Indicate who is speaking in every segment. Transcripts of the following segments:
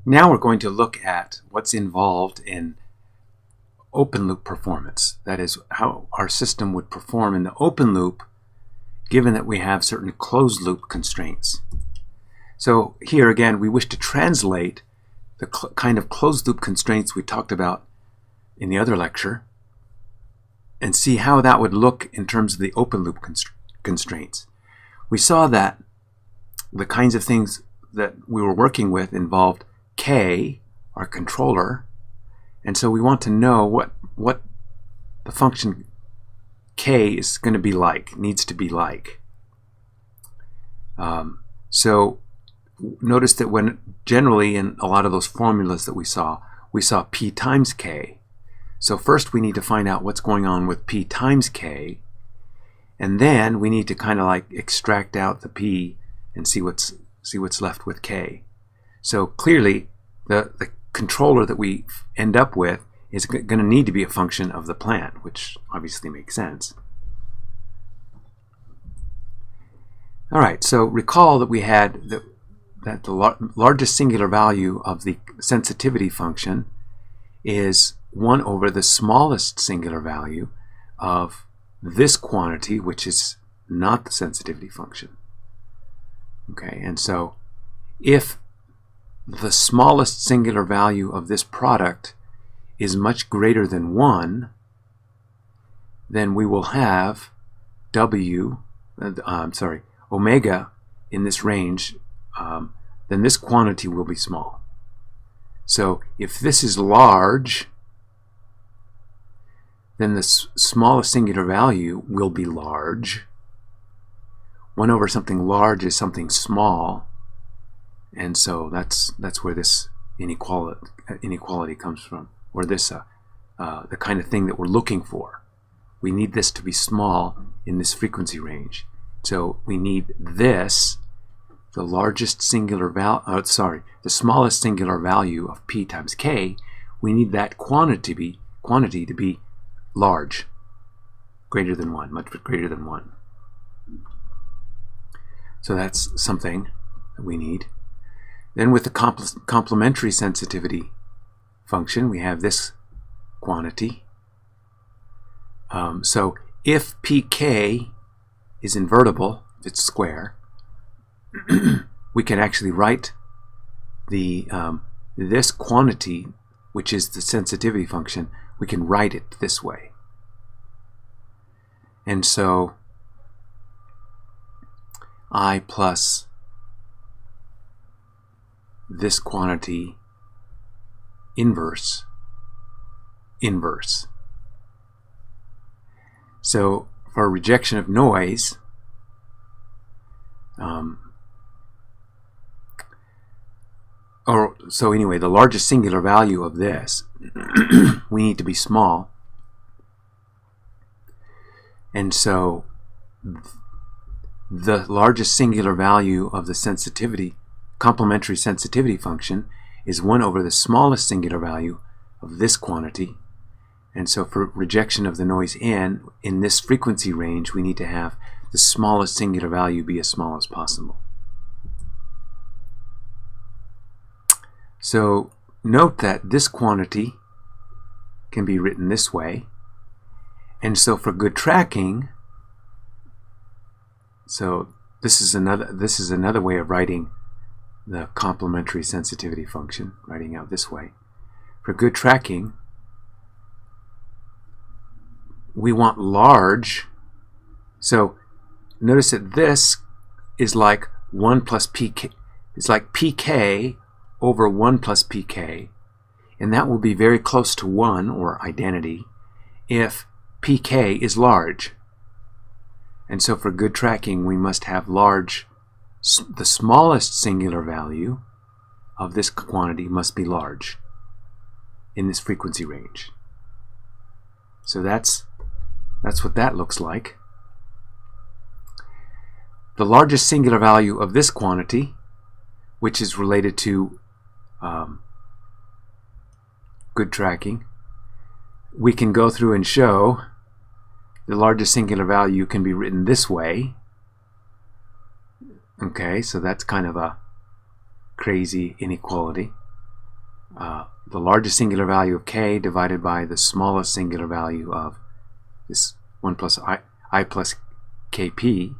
Speaker 1: Now we're going to look at what's involved in open loop performance. That is, how our system would perform in the open loop given that we have certain closed loop constraints. So here again, we wish to translate the kind of closed loop constraints we talked about in the other lecture and see how that would look in terms of the open loop constraints. We saw that the kinds of things that we were working with involved K, our controller, and so we want to know what the function K is going to be like, needs to be like. So notice that when generally in a lot of those formulas that we saw P times K. So first we need to find out what's going on with P times K, and then we need to kind of like extract out the P and see what's left with K. So clearly the controller that we end up with is going to need to be a function of the plant, which obviously makes sense. All right, so recall that we had that the largest singular value of the sensitivity function is 1 over the smallest singular value of this quantity, which is not the sensitivity function. Okay, and so if the smallest singular value of this product is much greater than 1, then we will have omega in this range, then this quantity will be small. So if this is large, then the smallest singular value will be large. 1 over something large is something small, and so that's where this inequality comes from, or this the kind of thing that we're looking for. We need this to be small in this frequency range. So we need this, the largest singular value, the smallest singular value of P times K. We need that quantity to be large, greater than 1, much greater than 1. So that's something that we need. Then with the complementary sensitivity function, we have this quantity. So if pk is invertible, if it's square, we can actually write the this quantity, which is the sensitivity function, we can write it this way. And so I plus this quantity inverse. So for rejection of noise, so anyway, the largest singular value of this we need to be small, and so the largest singular value of the complementary sensitivity function is 1 over the smallest singular value of this quantity. And so for rejection of the noise n in this frequency range, we need to have the smallest singular value be as small as possible. So note that this quantity can be written this way. And so for good tracking, so this is another way of writing the complementary sensitivity function, writing out this way. For good tracking, we want large. So notice that this is like 1 plus pk. It's like pk over 1 plus pk, and that will be very close to 1, or identity, if pk is large. And so for good tracking, we must have large, the smallest singular value of this quantity must be large in this frequency range. So that's what that looks like. The largest singular value of this quantity, which is related to good tracking, we can go through and show the largest singular value can be written this way. Okay, so that's kind of a crazy inequality. the largest singular value of k divided by the smallest singular value of this 1 plus I plus kp.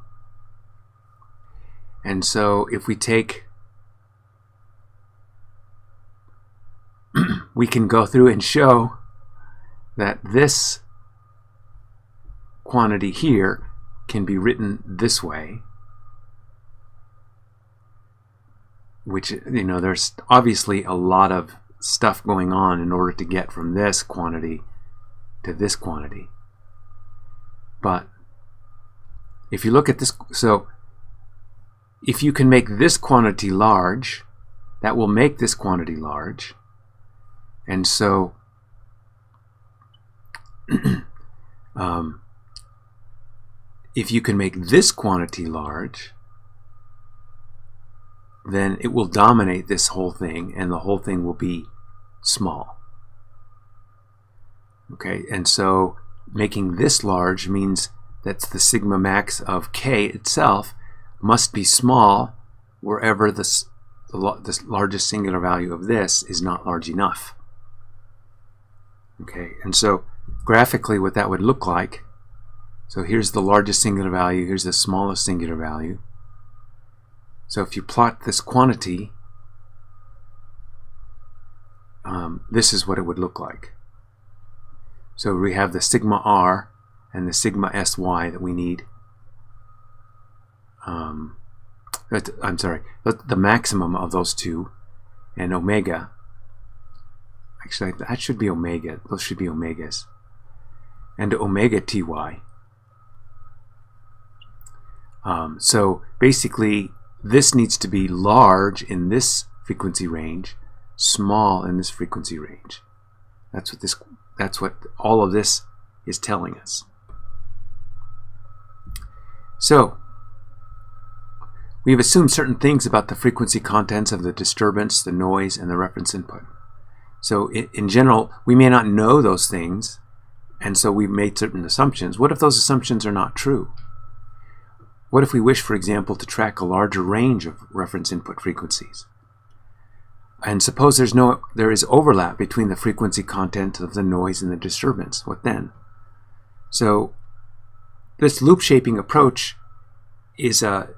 Speaker 1: And so if we take, we can go through and show that this quantity here can be written this way, which, you know, there's obviously a lot of stuff going on in order to get from this quantity to this quantity. But if you look at this, so if you can make this quantity large, that will make this quantity large. And so if you can make this quantity large, then it will dominate this whole thing, and the whole thing will be small. Okay, and so making this large means that the sigma max of k itself must be small wherever the largest singular value of this is not large enough. Okay, and so graphically what that would look like, so here's the largest singular value, here's the smallest singular value. So if you plot this quantity, this is what it would look like. So we have the sigma r and the sigma sy that we need. I'm sorry, the maximum of those two, and omega. Actually, that should be omega. Those should be omegas. And omega ty. So basically, this needs to be large in this frequency range, small in this frequency range. That's what all of this is telling us. So we've assumed certain things about the frequency contents of the disturbance, the noise, and the reference input. So in general, we may not know those things, and so we've made certain assumptions. What if those assumptions are not true? What if we wish, for example, to track a larger range of reference input frequencies? And suppose there is overlap between the frequency content of the noise and the disturbance. What then? So this loop shaping approach is a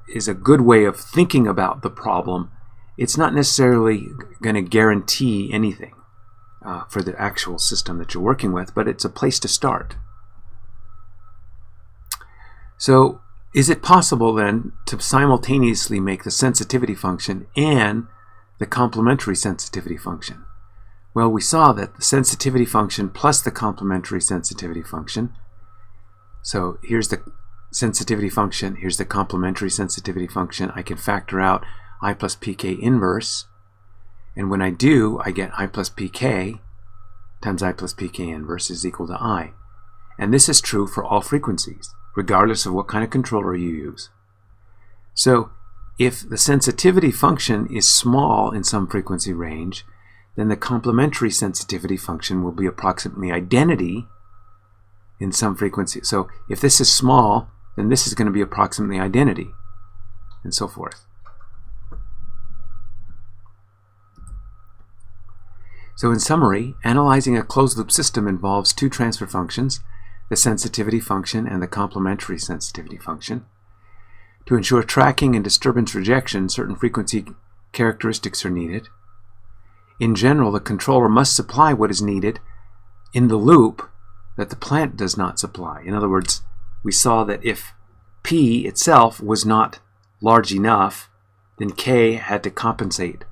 Speaker 1: good way of thinking about the problem. It's not necessarily going to guarantee anything for the actual system that you're working with, but it's a place to start. So is it possible then to simultaneously make the sensitivity function and the complementary sensitivity function? Well, we saw that the sensitivity function plus the complementary sensitivity function. So here's the sensitivity function, here's the complementary sensitivity function. I can factor out I plus pk inverse, and when I do, I get I plus pk times I plus pk inverse is equal to I. And this is true for all frequencies, regardless of what kind of controller you use. So if the sensitivity function is small in some frequency range, then the complementary sensitivity function will be approximately identity in some frequency. So if this is small, then this is going to be approximately identity, and so forth. So in summary, analyzing a closed-loop system involves two transfer functions, the sensitivity function and the complementary sensitivity function. To ensure tracking and disturbance rejection, certain frequency characteristics are needed. In general, the controller must supply what is needed in the loop that the plant does not supply. In other words, we saw that if P itself was not large enough, then K had to compensate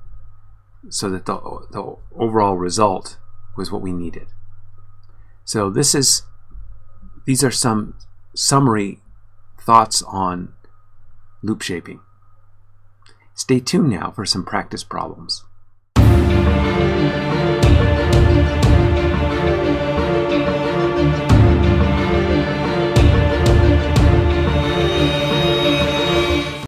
Speaker 1: so that the overall result was what we needed. So these are some summary thoughts on loop shaping. Stay tuned now for some practice problems.